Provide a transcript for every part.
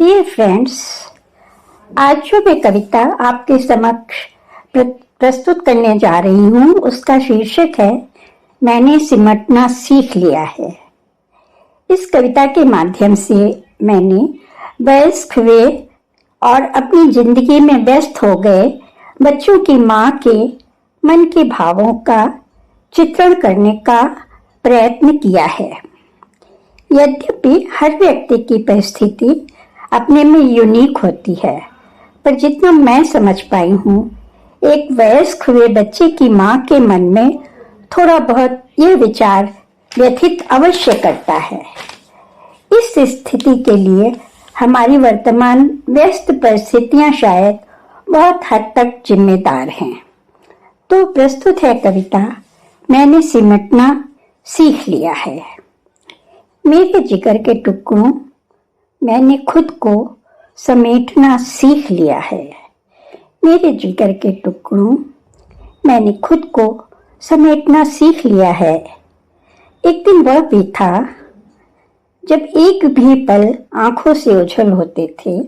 Dear friends, आज जो मैं कविता आपके समक्ष प्रस्तुत करने जा रही हूँ उसका शीर्षक है मैंने सिमटना सीख लिया है। इस कविता के माध्यम से मैंने वयस्क हुए और अपनी जिंदगी में व्यस्त हो गए बच्चों की माँ के मन के भावों का चित्रण करने का प्रयत्न किया है। यद्यपि हर व्यक्ति की परिस्थिति अपने में यूनिक होती है, पर जितना मैं समझ पाई हूँ, एक वयस्क हुए बच्चे की माँ के मन में थोड़ा बहुत यह विचार व्यथित अवश्य करता है। इस स्थिति के लिए हमारी वर्तमान व्यस्त परिस्थितियां शायद बहुत हद तक जिम्मेदार हैं। तो प्रस्तुत है कविता मैंने सिमटना सीख लिया है। मेरे जिगर के टुकड़ों, मैंने खुद को समेटना सीख लिया है। मेरे जिगर के टुकड़ों, मैंने खुद को समेटना सीख लिया है। एक दिन वह भी था जब एक भी पल आंखों से ओझल होते थे।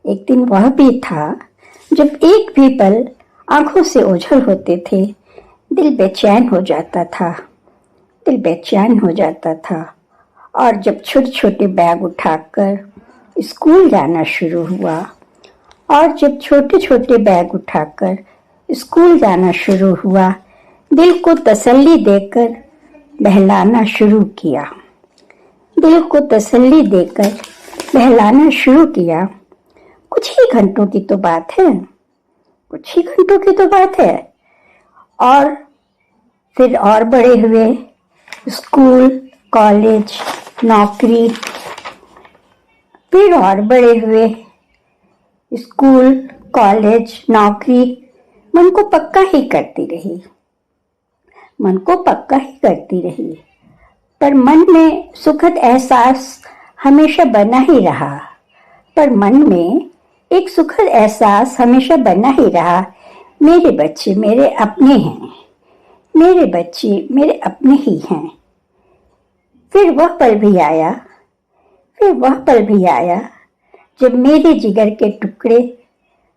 एक दिन वह भी था जब एक भी पल आंखों से ओझल होते थे। दिल बेचैन हो जाता था, दिल बेचैन हो जाता था। और जब छोटे छोटे बैग उठाकर स्कूल जाना शुरू हुआ, और जब छोटे छोटे बैग उठाकर स्कूल जाना शुरू हुआ, दिल को तसल्ली देकर बहलाना शुरू किया। दिल को तसल्ली देकर बहलाना शुरू किया। कुछ ही घंटों की तो बात है, कुछ ही घंटों की तो बात है। और फिर और बड़े हुए, स्कूल, कॉलेज, नौकरी, फिर और बड़े हुए, स्कूल, कॉलेज, नौकरी मन को पक्का ही करती रही, मन को पक्का ही करती रही। पर मन में सुखद एहसास हमेशा बना ही रहा, पर मन में एक सुखद एहसास हमेशा बना ही रहा। मेरे बच्चे मेरे अपने हैं, मेरे बच्चे मेरे अपने ही हैं। फिर वह पल भी आया, फिर वह पल भी आया जब मेरे जिगर के टुकड़े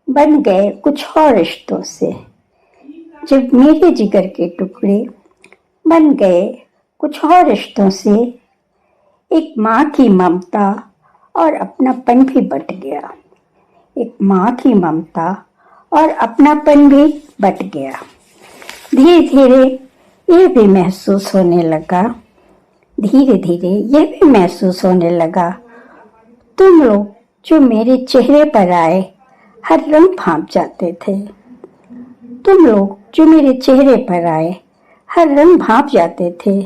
बन गए कुछ और रिश्तों से। जब मेरे जिगर के टुकड़े बन गए कुछ और रिश्तों से, एक माँ की ममता और अपनापन भी बट गया। एक माँ की ममता और अपनापन भी बट गया। धीरे धीरे यह भी महसूस होने लगा, धीरे धीरे यह भी महसूस होने लगा, तुम लोग जो मेरे चेहरे पर आए हर रंग भांप जाते थे। तुम लोग जो मेरे चेहरे पर आए हर रंग भांप जाते थे।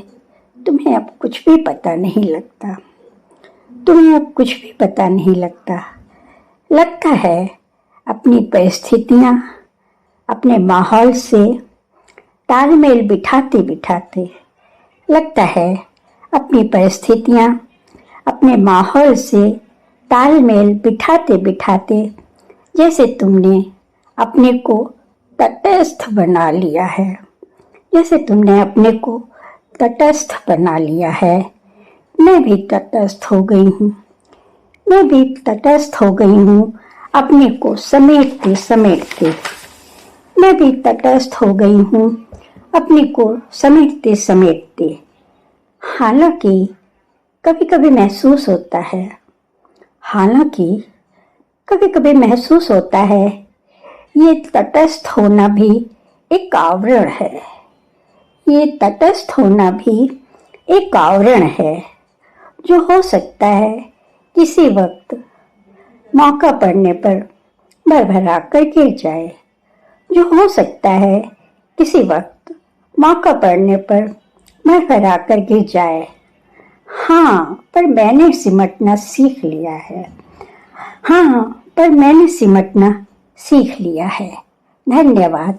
तुम्हें अब कुछ भी पता नहीं लगता, तुम्हें अब कुछ भी पता नहीं लगता। लगता है अपनी परिस्थितियाँ अपने माहौल से तालमेल बिठाते बिठाते, लगता है अपनी परिस्थितियाँ अपने माहौल से तालमेल बिठाते बिठाते जैसे तुमने अपने को तटस्थ बना लिया है, जैसे तुमने अपने को तटस्थ बना लिया है। मैं भी तटस्थ हो गई हूँ, मैं भी तटस्थ हो गई हूँ अपने को समेटते समेटते। मैं भी तटस्थ हो गई हूँ अपने को समेटते समेटते। हालांकि कभी कभी महसूस होता है, हालांकि कभी कभी महसूस होता है ये तटस्थ होना भी एक आवरण है, ये तटस्थ होना भी एक आवरण है जो हो सकता है किसी वक्त मौका पड़ने पर भरभरा कर गिर जाए, जो हो सकता है किसी वक्त मौका पड़ने पर भरभरा कर गिर जाए। हाँ, पर मैंने सिमटना सीख लिया है। हाँ, पर मैंने सिमटना सीख लिया है। धन्यवाद।